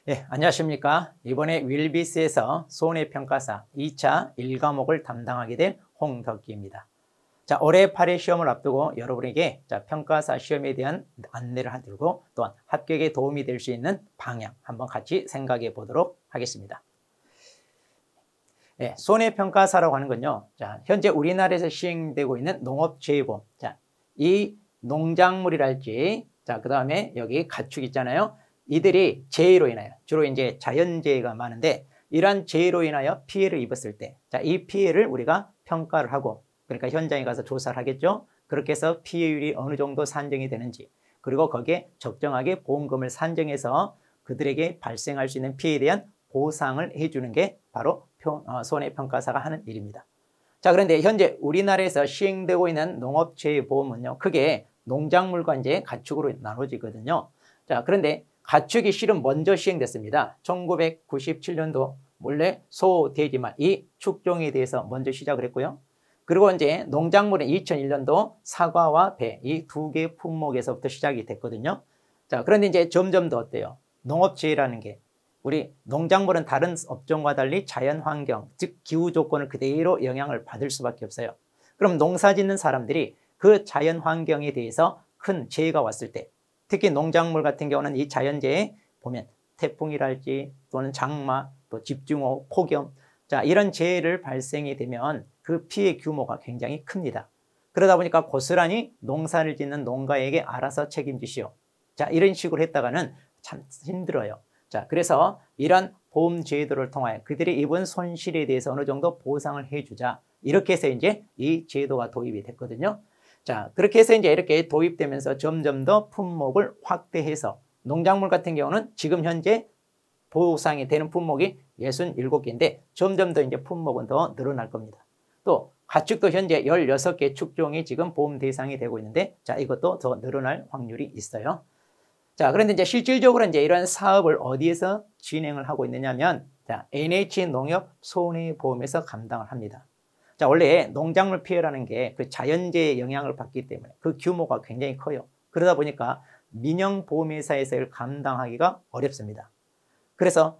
예, 안녕하십니까. 이번에 윌비스에서 손해평가사 2차 1과목을 담당하게 된 홍덕기입니다. 자, 올해 8회 시험을 앞두고 여러분에게 평가사 시험에 대한 안내를 해드리고 또한 합격에 도움이 될 수 있는 방향 한번 같이 생각해 보도록 하겠습니다. 예, 손해평가사라고 하는 건요. 자, 현재 우리나라에서 시행되고 있는 농업재해보험. 자, 이 농작물이랄지, 자, 그 다음에 여기 가축 있잖아요. 이들이 재해로 인하여, 주로 이제 자연재해가 많은데, 이러한 재해로 인하여 피해를 입었을 때, 자, 이 피해를 우리가 평가를 하고, 그러니까 현장에 가서 조사를 하겠죠. 그렇게 해서 피해율이 어느 정도 산정이 되는지, 그리고 거기에 적정하게 보험금을 산정해서 그들에게 발생할 수 있는 피해에 대한 보상을 해주는 게 바로 손해평가사가 하는 일입니다. 자, 그런데 현재 우리나라에서 시행되고 있는 농업재해보험은요, 크게 농작물과 이제 가축으로 나눠지거든요. 자, 그런데 가축이 실은 먼저 시행됐습니다. 1997년도 원래 소, 돼지, 말 이 축종에 대해서 먼저 시작을 했고요. 그리고 이제 농작물은 2001년도 사과와 배 이 두 개 품목에서부터 시작이 됐거든요. 자, 그런데 이제 점점 더 어때요? 농업재해라는 게 우리 농작물은 다른 업종과 달리 자연환경, 즉 기후 조건을 그대로 영향을 받을 수밖에 없어요. 그럼 농사 짓는 사람들이 그 자연환경에 대해서 큰 재해가 왔을 때, 특히 농작물 같은 경우는 이 자연재해 보면 태풍이랄지 또는 장마, 또 집중호우, 폭염, 자, 이런 재해를 발생이 되면 그 피해 규모가 굉장히 큽니다. 그러다 보니까 고스란히 농사를 짓는 농가에게 알아서 책임지시오. 자, 이런 식으로 했다가는 참 힘들어요. 자, 그래서 이런 보험 제도를 통하여 그들이 입은 손실에 대해서 어느 정도 보상을 해주자. 이렇게 해서 이제 이 제도가 도입이 됐거든요. 자, 그렇게 해서 이제 이렇게 도입되면서 점점 더 품목을 확대해서 농작물 같은 경우는 지금 현재 보상이 되는 품목이 67개인데 점점 더 이제 품목은 더 늘어날 겁니다. 또 가축도 현재 16개 축종이 지금 보험 대상이 되고 있는데 자, 이것도 더 늘어날 확률이 있어요. 자, 그런데 이제 실질적으로 이제 이런 사업을 어디에서 진행을 하고 있느냐면, 자, NH농협손해보험에서 감당을 합니다. 자, 원래 농작물 피해라는 게 그 자연재해의 영향을 받기 때문에 그 규모가 굉장히 커요. 그러다 보니까 민영보험회사에서 이를 감당하기가 어렵습니다. 그래서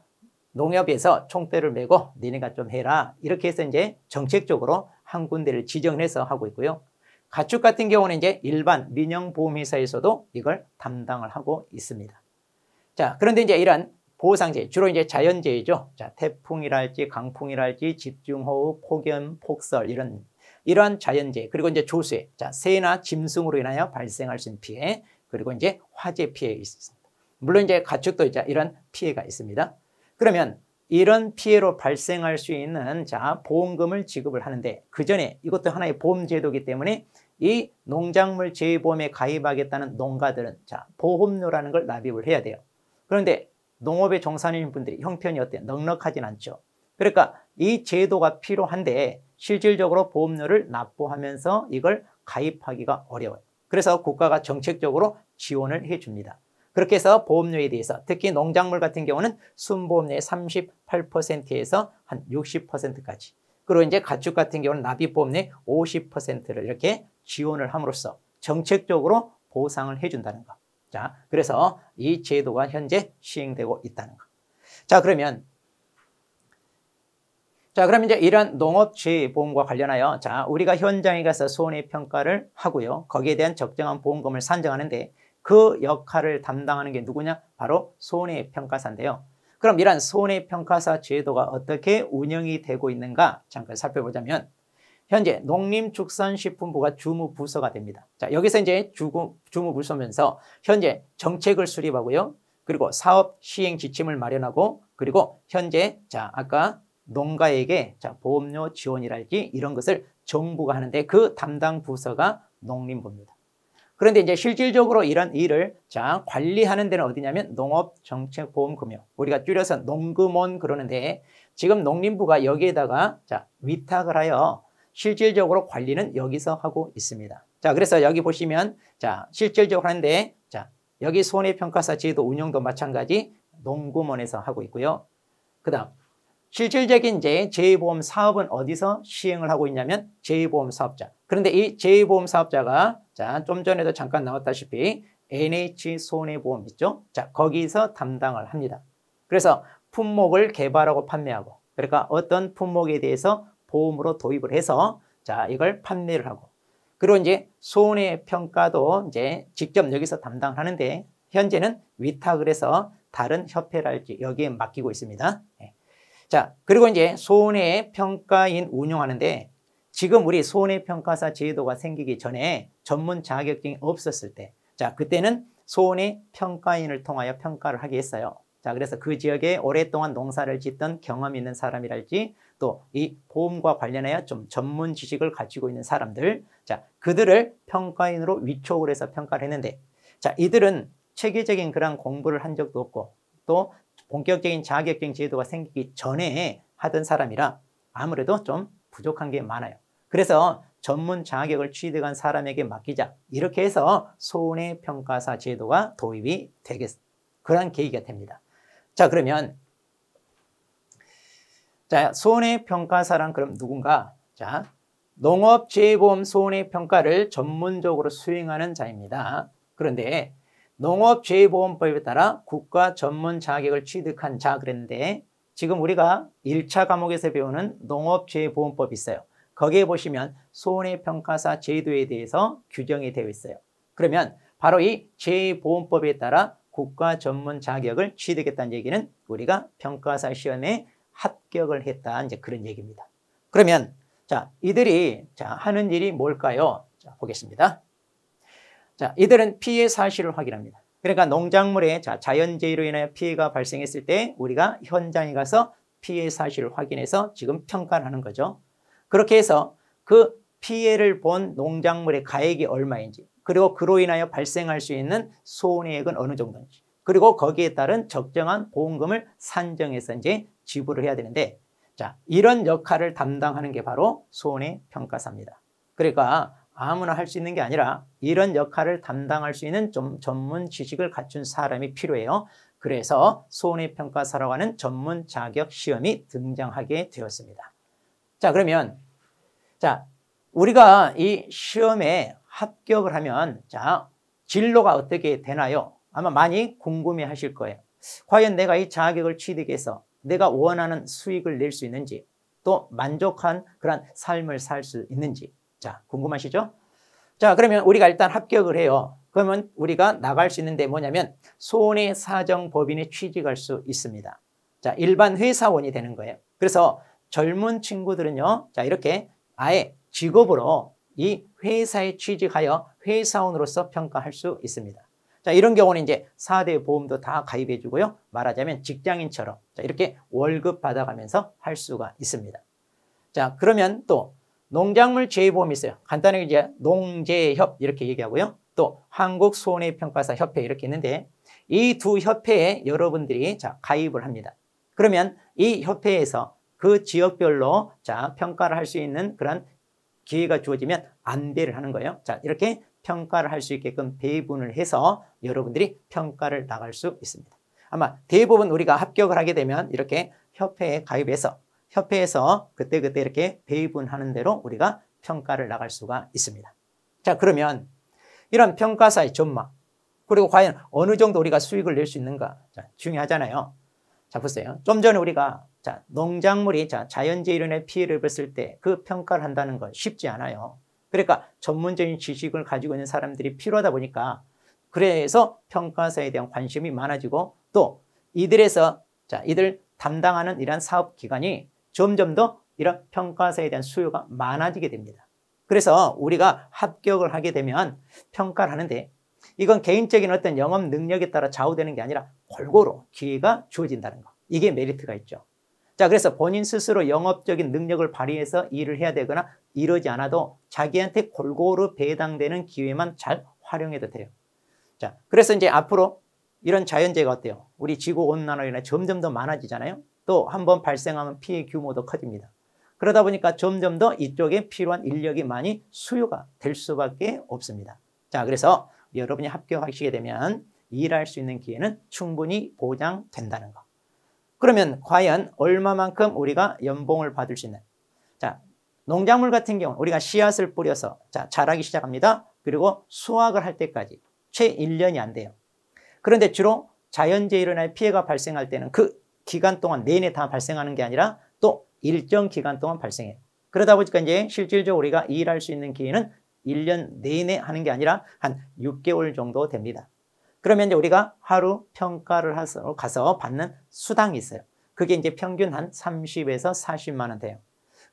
농협에서 총대를 메고 니네가 좀 해라. 이렇게 해서 이제 정책적으로 한 군데를 지정해서 하고 있고요. 가축 같은 경우는 이제 일반 민영보험회사에서도 이걸 담당을 하고 있습니다. 자, 그런데 이제 이런 보상재해, 주로 이제 자연재해죠. 자, 태풍이랄지 강풍이랄지 집중호우, 폭염, 폭설 이러한 자연재해, 그리고 이제 조수해, 자, 새나 짐승으로 인하여 발생할 수 있는 피해, 그리고 이제 화재 피해 있습니다. 물론 이제 가축도 이제 이런 피해가 있습니다. 그러면 이런 피해로 발생할 수 있는 자, 보험금을 지급을 하는데 그 전에 이것도 하나의 보험제도이기 때문에 이 농작물 재해보험에 가입하겠다는 농가들은 자, 보험료라는 걸 납입을 해야 돼요. 그런데 농업에 종사하는 분들이 형편이 어때요? 넉넉하진 않죠. 그러니까 이 제도가 필요한데 실질적으로 보험료를 납부하면서 이걸 가입하기가 어려워요. 그래서 국가가 정책적으로 지원을 해줍니다. 그렇게 해서 보험료에 대해서 특히 농작물 같은 경우는 순보험료의 38%에서 한 60%까지, 그리고 이제 가축 같은 경우는 납입보험료의 50%를 이렇게 지원을 함으로써 정책적으로 보상을 해준다는 거. 자, 그래서 이 제도가 현재 시행되고 있다는 거. 자, 그러면 이제 이런 농업재해보험과 관련하여 자, 우리가 현장에 가서 손해평가를 하고요. 거기에 대한 적정한 보험금을 산정하는데 그 역할을 담당하는 게 누구냐? 바로 손해평가사인데요. 그럼 이런 손해평가사 제도가 어떻게 운영이 되고 있는가 잠깐 살펴보자면, 현재 농림축산식품부가 주무부서가 됩니다. 자, 여기서 이제 주무부서면서 현재 정책을 수립하고요. 그리고 사업 시행 지침을 마련하고, 그리고 현재 자, 아까 농가에게 자, 보험료 지원이랄지 이런 것을 정부가 하는데 그 담당 부서가 농림부입니다. 그런데 이제 실질적으로 이런 일을 자, 관리하는 데는 어디냐면 농업정책보험금융, 우리가 줄여서 농금원 그러는데 지금 농림부가 여기에다가 자, 위탁을 하여 실질적으로 관리는 여기서 하고 있습니다. 자, 그래서 여기 보시면 자, 실질적으로 하는데 자, 여기 손해평가사 제도 운영도 마찬가지 농금원에서 하고 있고요. 그다음 실질적인 이제 재해보험 사업은 어디서 시행을 하고 있냐면 재해보험 사업자. 그런데 이 재해보험 사업자가 자, 좀 전에도 잠깐 나왔다시피 NH손해보험 있죠? 자, 거기서 담당을 합니다. 그래서 품목을 개발하고 판매하고, 그러니까 어떤 품목에 대해서 보험으로 도입을 해서 자, 이걸 판매를 하고, 그리고 이제 손해평가도 이제 직접 여기서 담당하는데 현재는 위탁을 해서 다른 협회랄지 여기에 맡기고 있습니다. 자, 그리고 이제 손해평가인 운영하는데 지금 우리 손해평가사 제도가 생기기 전에 전문 자격증이 없었을 때, 자, 그때는 손해평가인을 통하여 평가를 하게 했어요. 자, 그래서 그 지역에 오랫동안 농사를 짓던 경험 있는 사람이랄지 또 이 보험과 관련하여 좀 전문 지식을 가지고 있는 사람들, 자, 그들을 평가인으로 위촉을 해서 평가를 했는데, 자, 이들은 체계적인 그런 공부를 한 적도 없고 또 본격적인 자격증 제도가 생기기 전에 하던 사람이라 아무래도 좀 부족한 게 많아요. 그래서 전문 자격을 취득한 사람에게 맡기자, 이렇게 해서 손해평가사 제도가 도입이 그런 계기가 됩니다. 자, 그러면 자, 손해평가사란 그럼 누군가? 자, 농업재해보험 손해평가를 전문적으로 수행하는 자입니다. 그런데 농업재해보험법에 따라 국가 전문 자격을 취득한 자 그랬는데 지금 우리가 1차 과목에서 배우는 농업재해보험법이 있어요. 거기에 보시면 손해평가사 제도에 대해서 규정이 되어 있어요. 그러면 바로 이 재해보험법에 따라 국가 전문 자격을 취득했다는 얘기는 우리가 평가사 시험에 합격을 했다, 이제 그런 얘기입니다. 그러면 자, 이들이 자, 하는 일이 뭘까요? 자, 보겠습니다. 자, 이들은 피해 사실을 확인합니다. 그러니까 농작물에 자연재해로 인하여 피해가 발생했을 때 우리가 현장에 가서 피해 사실을 확인해서 지금 평가를 하는 거죠. 그렇게 해서 그 피해를 본 농작물의 가액이 얼마인지, 그리고 그로 인하여 발생할 수 있는 손해액은 어느 정도인지, 그리고 거기에 따른 적정한 보험금을 산정해서 이제 지불을 해야 되는데, 자, 이런 역할을 담당하는 게 바로 손해평가사입니다. 그러니까 아무나 할 수 있는 게 아니라 이런 역할을 담당할 수 있는 좀 전문 지식을 갖춘 사람이 필요해요. 그래서 손해평가사라고 하는 전문 자격 시험이 등장하게 되었습니다. 자, 그러면 자, 우리가 이 시험에 합격을 하면 자, 진로가 어떻게 되나요? 아마 많이 궁금해 하실 거예요. 과연 내가 이 자격을 취득해서 내가 원하는 수익을 낼 수 있는지, 또 만족한 그런 삶을 살 수 있는지, 자, 궁금하시죠? 자, 그러면 우리가 일단 합격을 해요. 그러면 우리가 나갈 수 있는데 뭐냐면 손해사정법인에 취직할 수 있습니다. 자, 일반 회사원이 되는 거예요. 그래서 젊은 친구들은요, 자, 이렇게 아예 직업으로 이 회사에 취직하여 회사원으로서 평가할 수 있습니다. 자, 이런 경우는 이제 4대 보험도 다 가입해 주고요. 말하자면 직장인처럼 자, 이렇게 월급 받아가면서 할 수가 있습니다. 자, 그러면 또 농작물 재해보험이 있어요. 간단하게 이제 농재협 이렇게 얘기하고요. 또 한국손해평가사협회 이렇게 있는데 이 두 협회에 여러분들이 자, 가입을 합니다. 그러면 이 협회에서 그 지역별로 자, 평가를 할 수 있는 그런 기회가 주어지면 안배를 하는 거예요. 자, 이렇게 평가를 할 수 있게끔 배분을 해서 여러분들이 평가를 나갈 수 있습니다. 아마 대부분 우리가 합격을 하게 되면 이렇게 협회에 가입해서 협회에서 그때그때 이렇게 배분하는 대로 우리가 평가를 나갈 수가 있습니다. 자, 그러면 이런 평가사의 전망, 그리고 과연 어느 정도 우리가 수익을 낼 수 있는가, 자, 중요하잖아요. 자, 보세요. 좀 전에 우리가 자, 농작물이 자연재해로 인해 피해를 입었을 때 그 평가를 한다는 건 쉽지 않아요. 그러니까 전문적인 지식을 가지고 있는 사람들이 필요하다 보니까 그래서 평가사에 대한 관심이 많아지고 또 이들에서 자, 이들 담당하는 이러한 사업기관이 점점 더 이런 평가사에 대한 수요가 많아지게 됩니다. 그래서 우리가 합격을 하게 되면 평가를 하는데 이건 개인적인 어떤 영업 능력에 따라 좌우되는 게 아니라 골고루 기회가 주어진다는 거. 이게 메리트가 있죠. 자, 그래서 본인 스스로 영업적인 능력을 발휘해서 일을 해야 되거나 이러지 않아도 자기한테 골고루 배당되는 기회만 잘 활용해도 돼요. 자, 그래서 이제 앞으로 이런 자연재해가 어때요? 우리 지구온난화로 인해 점점 더 많아지잖아요. 또 한번 발생하면 피해 규모도 커집니다. 그러다 보니까 점점 더 이쪽에 필요한 인력이 많이 수요가 될 수밖에 없습니다. 자, 그래서 여러분이 합격하시게 되면 일할 수 있는 기회는 충분히 보장된다는 거. 그러면 과연 얼마만큼 우리가 연봉을 받을 수 있는? 자, 농작물 같은 경우는 우리가 씨앗을 뿌려서 자, 자라기 시작합니다. 그리고 수확을 할 때까지 채 1년이 안 돼요. 그런데 주로 자연재해로 인해 피해가 발생할 때는 그 기간 동안 내내 다 발생하는 게 아니라 또 일정 기간 동안 발생해요. 그러다 보니까 이제 실질적으로 우리가 일할 수 있는 기회는 1년 내내 하는 게 아니라 한 6개월 정도 됩니다. 그러면 이제 우리가 하루 평가를 가서 받는 수당이 있어요. 그게 이제 평균 한 30에서 40만 원 돼요.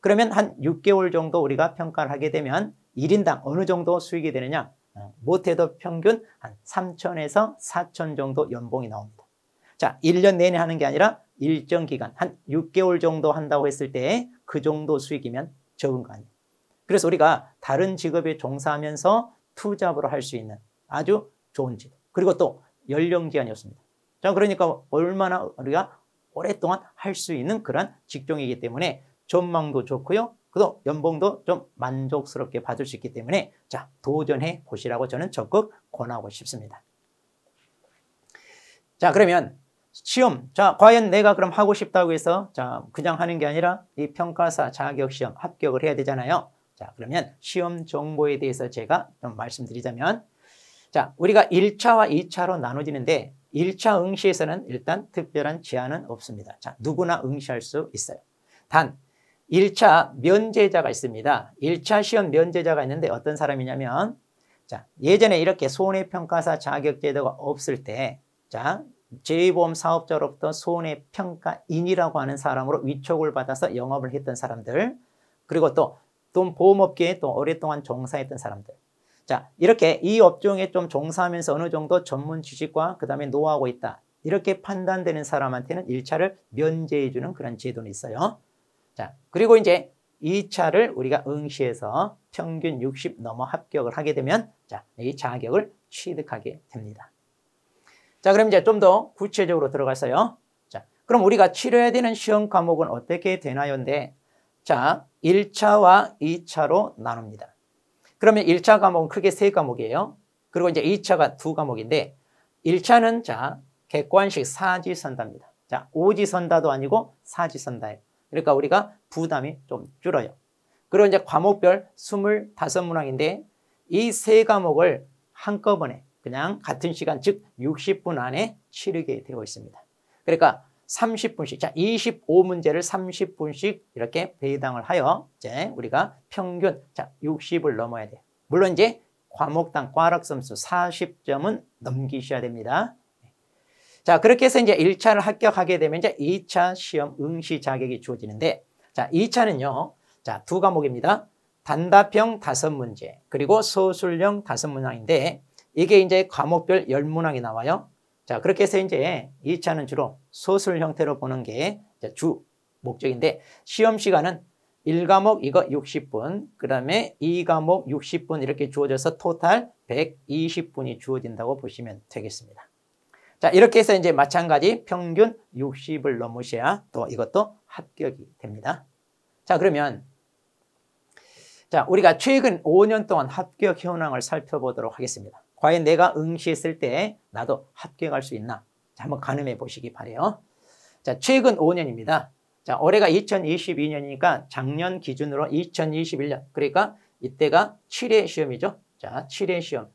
그러면 한 6개월 정도 우리가 평가를 하게 되면 1인당 어느 정도 수익이 되느냐? 못해도 평균 한 3천에서 4천 정도 연봉이 나옵니다. 자, 1년 내내 하는 게 아니라 일정 기간, 한 6개월 정도 한다고 했을 때 그 정도 수익이면 적은 거 아니에요. 그래서 우리가 다른 직업에 종사하면서 투잡으로 할 수 있는 아주 좋은 직업. 그리고 또 연령 제한이 없습니다. 자, 그러니까 얼마나 우리가 오랫동안 할 수 있는 그런 직종이기 때문에 전망도 좋고요. 또 연봉도 좀 만족스럽게 받을 수 있기 때문에 자, 도전해 보시라고 저는 적극 권하고 싶습니다. 자, 그러면 시험. 자, 과연 내가 그럼 하고 싶다고 해서 자, 그냥 하는 게 아니라 이 평가사 자격 시험 합격을 해야 되잖아요. 자, 그러면 시험 정보에 대해서 제가 좀 말씀드리자면 자, 우리가 1차와 2차로 나눠지는데 1차 응시에서는 일단 특별한 제한은 없습니다. 자, 누구나 응시할 수 있어요. 단 1차 면제자가 있습니다. 1차 시험 면제자가 있는데 어떤 사람이냐면 자, 예전에 이렇게 손해평가사 자격제도가 없을 때 자, 제2보험 사업자로부터 손해평가인이라고 하는 사람으로 위촉을 받아서 영업을 했던 사람들, 그리고 또 보험업계에 또 오랫동안 종사했던 사람들. 자, 이렇게 이 업종에 좀 종사하면서 어느 정도 전문 지식과 그 다음에 노하우가 있다. 이렇게 판단되는 사람한테는 1차를 면제해 주는 그런 제도는 있어요. 자, 그리고 이제 2차를 우리가 응시해서 평균 60 넘어 합격을 하게 되면 자, 이 자격을 취득하게 됩니다. 자, 그럼 이제 좀 더 구체적으로 들어가서요. 자, 그럼 우리가 치러야 되는 시험 과목은 어떻게 되나요인데 자, 1차와 2차로 나눕니다. 그러면 1차 과목은 크게 3과목이에요. 그리고 이제 2차가 2과목인데 1차는 자, 객관식 사지선다입니다. 자, 오지선다도 아니고 사지선다예요. 그러니까 우리가 부담이 좀 줄어요. 그리고 이제 과목별 25문항인데 이 3과목을 한꺼번에 그냥 같은 시간 즉 60분 안에 치르게 되어 있습니다. 그러니까 30분씩, 자 25문제를 30분씩 이렇게 배당을 하여 이제 우리가 평균 자 60을 넘어야 돼요. 물론 이제 과목당 꽈락 점수 40점은 넘기셔야 됩니다. 자, 그렇게 해서 이제 1차를 합격하게 되면 이제 2차 시험 응시 자격이 주어지는데 자, 2차는요. 자, 2과목입니다. 단답형 5문제, 그리고 서술형 5문항인데 이게 이제 과목별 10문항이 나와요. 자, 그렇게 해서 이제 2차는 주로 서술 형태로 보는 게 주 목적인데 시험 시간은 1과목 이거 60분, 그 다음에 2과목 60분 이렇게 주어져서 토탈 120분이 주어진다고 보시면 되겠습니다. 자, 이렇게 해서 이제 마찬가지 평균 60을 넘으셔야 또 이것도 합격이 됩니다. 자, 그러면 자, 우리가 최근 5년 동안 합격 현황을 살펴보도록 하겠습니다. 과연 내가 응시했을 때 나도 합격할 수 있나? 자, 한번 가늠해 보시기 바래요. 자, 최근 5년입니다. 자, 올해가 2022년이니까 작년 기준으로 2021년. 그러니까 이때가 7회 시험이죠. 자, 7회 시험.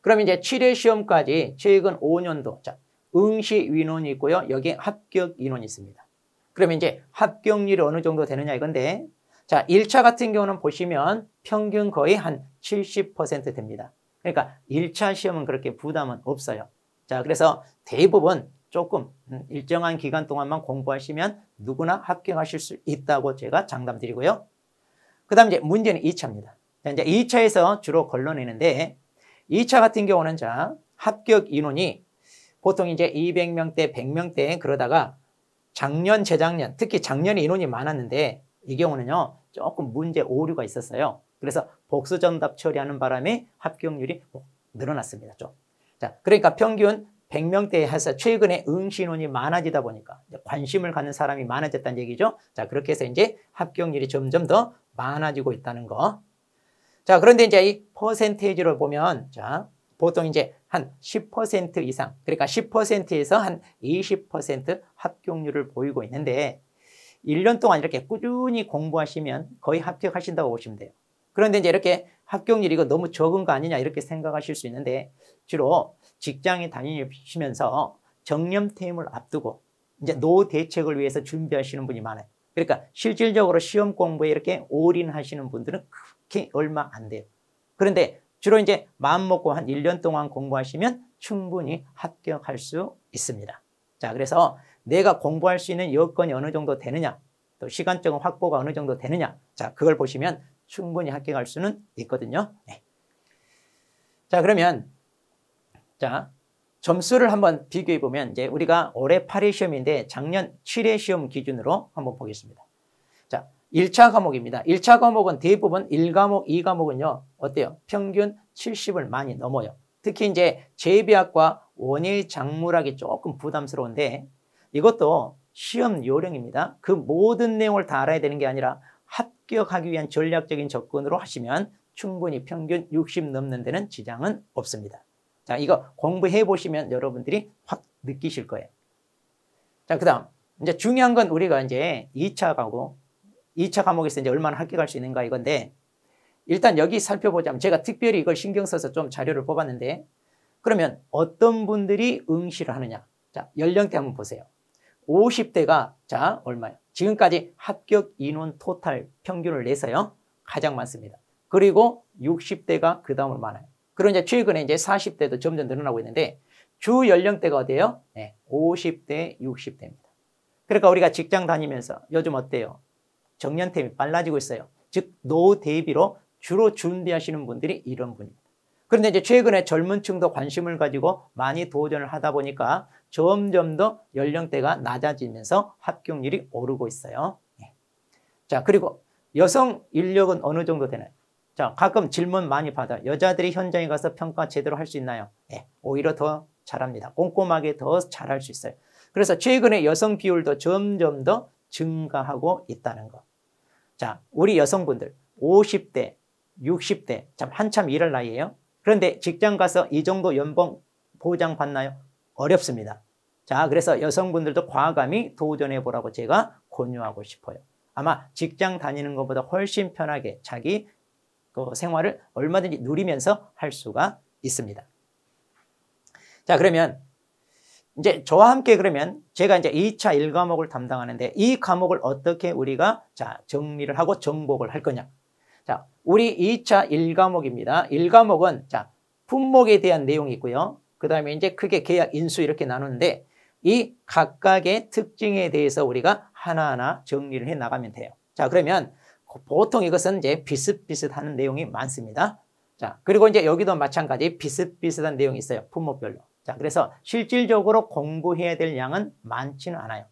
그럼 이제 7회 시험까지 최근 5년도. 자, 응시 인원이 있고요. 여기에 합격 인원이 있습니다. 그러면 이제 합격률이 어느 정도 되느냐 이건데 자, 1차 같은 경우는 보시면 평균 거의 한 70% 됩니다. 그러니까 1차 시험은 그렇게 부담은 없어요. 자, 그래서 대부분 조금 일정한 기간 동안만 공부하시면 누구나 합격하실 수 있다고 제가 장담드리고요. 그 다음 이제 문제는 2차입니다. 자, 이제 2차에서 주로 걸러내는데 2차 같은 경우는 자, 합격 인원이 보통 이제 200명대, 100명대 그러다가 작년, 재작년, 특히 작년에 인원이 많았는데 이 경우는요, 조금 문제 오류가 있었어요. 그래서 복수 정답 처리하는 바람에 합격률이 늘어났습니다. 좀. 자, 그러니까 평균 100명대에 해서 최근에 응시 인원이 많아지다 보니까 관심을 갖는 사람이 많아졌다는 얘기죠. 자, 그렇게 해서 이제 합격률이 점점 더 많아지고 있다는 거. 자, 그런데 이제 이 퍼센테이지로 보면 자, 보통 이제 한 10% 이상, 그러니까 10%에서 한 20% 합격률을 보이고 있는데 1년 동안 이렇게 꾸준히 공부하시면 거의 합격하신다고 보시면 돼요. 그런데 이제 이렇게 합격률이 이거 너무 적은 거 아니냐 이렇게 생각하실 수 있는데 주로 직장에 다니시면서 정년퇴임을 앞두고 이제 노대책을 위해서 준비하시는 분이 많아요. 그러니까 실질적으로 시험 공부에 이렇게 올인하시는 분들은 그렇게 얼마 안 돼요. 그런데 주로 이제 마음 먹고 한 1년 동안 공부하시면 충분히 합격할 수 있습니다. 자, 그래서 내가 공부할 수 있는 여건이 어느 정도 되느냐, 또 시간적인 확보가 어느 정도 되느냐, 자, 그걸 보시면 충분히 합격할 수는 있거든요. 네. 자, 그러면 자, 점수를 한번 비교해 보면 이제 우리가 올해 8회 시험인데 작년 7회 시험 기준으로 한번 보겠습니다. 자, 1차 과목입니다. 1차 과목은 대부분 1과목, 2과목은요. 어때요? 평균 70을 많이 넘어요. 특히 이제 제비학과 원예 작물학이 조금 부담스러운데 이것도 시험 요령입니다. 그 모든 내용을 다 알아야 되는 게 아니라 합격하기 위한 전략적인 접근으로 하시면 충분히 평균 60 넘는 데는 지장은 없습니다. 자, 이거 공부해 보시면 여러분들이 확 느끼실 거예요. 자, 그 다음 이제 중요한 건 우리가 이제 2차 과목에서 이제 얼마나 합격할 수 있는가 이건데 일단 여기 살펴보자면 제가 특별히 이걸 신경 써서 좀 자료를 뽑았는데 그러면 어떤 분들이 응시를 하느냐. 자, 연령대 한번 보세요. 50대가 자, 얼마요? 지금까지 합격 인원 토탈 평균을 내서요. 가장 많습니다. 그리고 60대가 그 다음으로 많아요. 그리고 이제 최근에 이제 40대도 점점 늘어나고 있는데 주 연령대가 어디예요? 네, 50대, 60대입니다. 그러니까 우리가 직장 다니면서 요즘 어때요? 정년템이 빨라지고 있어요. 즉, 노 대비로 주로 준비하시는 분들이 이런 분입니다. 그런데 이제 최근에 젊은 층도 관심을 가지고 많이 도전을 하다 보니까 점점 더 연령대가 낮아지면서 합격률이 오르고 있어요. 네. 자, 그리고 여성 인력은 어느 정도 되나요? 자, 가끔 질문 많이 받아요. 여자들이 현장에 가서 평가 제대로 할 수 있나요? 네, 오히려 더 잘합니다. 꼼꼼하게 더 잘할 수 있어요. 그래서 최근에 여성 비율도 점점 더 증가하고 있다는 거. 자, 우리 여성분들 50대, 60대 참 한참 일할 나이예요. 그런데 직장 가서 이 정도 연봉 보장 받나요? 어렵습니다. 자, 그래서 여성분들도 과감히 도전해 보라고 제가 권유하고 싶어요. 아마 직장 다니는 것보다 훨씬 편하게 자기 그 생활을 얼마든지 누리면서 할 수가 있습니다. 자, 그러면 이제 저와 함께 그러면 제가 이제 2차 1과목을 담당하는데 이 과목을 어떻게 우리가 자, 정리를 하고 정복을 할 거냐. 자, 우리 2차 1과목입니다. 1과목은 자, 품목에 대한 내용이 있고요. 그 다음에 이제 크게 계약 인수 이렇게 나누는데 이 각각의 특징에 대해서 우리가 하나하나 정리를 해 나가면 돼요. 자, 그러면 보통 이것은 이제 비슷비슷한 내용이 많습니다. 자, 그리고 이제 여기도 마찬가지 비슷비슷한 내용이 있어요. 품목별로. 자, 그래서 실질적으로 공부해야 될 양은 많지는 않아요.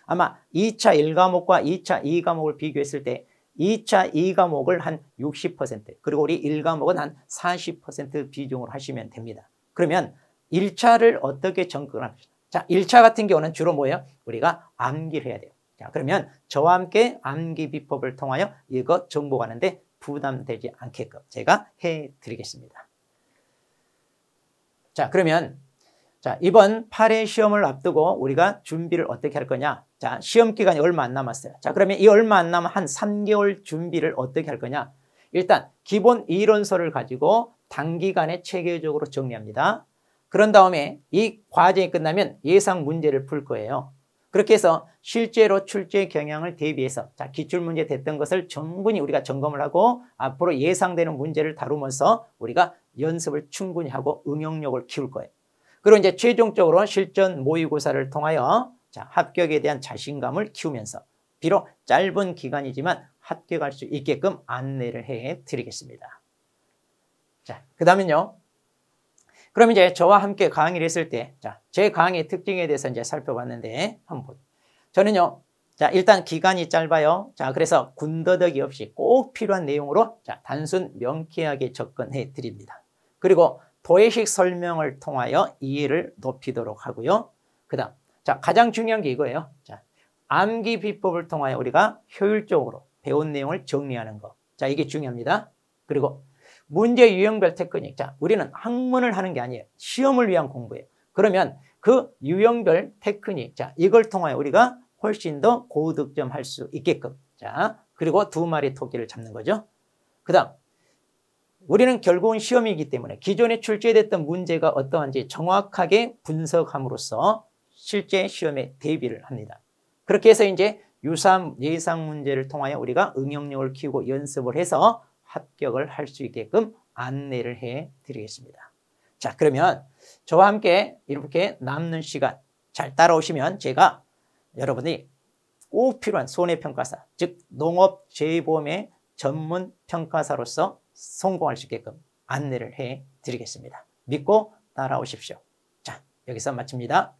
아마 2차 1과목과 2차 2과목을 비교했을 때 2차 2과목을 한 60% 그리고 우리 1과목은 한 40% 비중으로 하시면 됩니다. 그러면 1차를 어떻게 접근합니까? 자, 1차 같은 경우는 주로 뭐예요? 우리가 암기를 해야 돼요. 자, 그러면 저와 함께 암기 비법을 통하여 이거 정복하는데 부담되지 않게끔 제가 해드리겠습니다. 자, 그러면 자, 이번 8회 시험을 앞두고 우리가 준비를 어떻게 할 거냐. 자, 시험 기간이 얼마 안 남았어요. 자, 그러면 이 얼마 안 남은 한 3개월 준비를 어떻게 할 거냐. 일단 기본 이론서를 가지고 단기간에 체계적으로 정리합니다. 그런 다음에 이 과정이 끝나면 예상 문제를 풀 거예요. 그렇게 해서 실제로 출제 경향을 대비해서 자, 기출문제 됐던 것을 충분히 우리가 점검을 하고 앞으로 예상되는 문제를 다루면서 우리가 연습을 충분히 하고 응용력을 키울 거예요. 그리고 이제 최종적으로 실전 모의고사를 통하여 자, 합격에 대한 자신감을 키우면서 비록 짧은 기간이지만 합격할 수 있게끔 안내를 해 드리겠습니다. 자, 그 다음은요. 그럼 이제 저와 함께 강의를 했을 때, 자, 제 강의 특징에 대해서 이제 살펴봤는데, 한번 보죠. 저는요, 자, 일단 기간이 짧아요. 자, 그래서 군더더기 없이 꼭 필요한 내용으로, 자, 단순 명쾌하게 접근해 드립니다. 그리고 도해식 설명을 통하여 이해를 높이도록 하고요. 그 다음, 자, 가장 중요한 게 이거예요. 자, 암기 비법을 통하여 우리가 효율적으로 배운 내용을 정리하는 거. 자, 이게 중요합니다. 그리고 문제 유형별 테크닉. 자, 우리는 학문을 하는 게 아니에요. 시험을 위한 공부예요. 그러면 그 유형별 테크닉. 자, 이걸 통하여 우리가 훨씬 더 고득점 할 수 있게끔. 자, 그리고 2마리 토끼를 잡는 거죠. 그 다음, 우리는 결국은 시험이기 때문에 기존에 출제됐던 문제가 어떠한지 정확하게 분석함으로써 실제 시험에 대비를 합니다. 그렇게 해서 이제 유사 예상 문제를 통하여 우리가 응용력을 키우고 연습을 해서 합격을 할 수 있게끔 안내를 해 드리겠습니다. 자, 그러면 저와 함께 이렇게 남는 시간 잘 따라오시면 제가 여러분이 꼭 필요한 손해평가사, 즉 농업재보험의 전문 평가사로서 성공할 수 있게끔 안내를 해 드리겠습니다. 믿고 따라오십시오. 자, 여기서 마칩니다.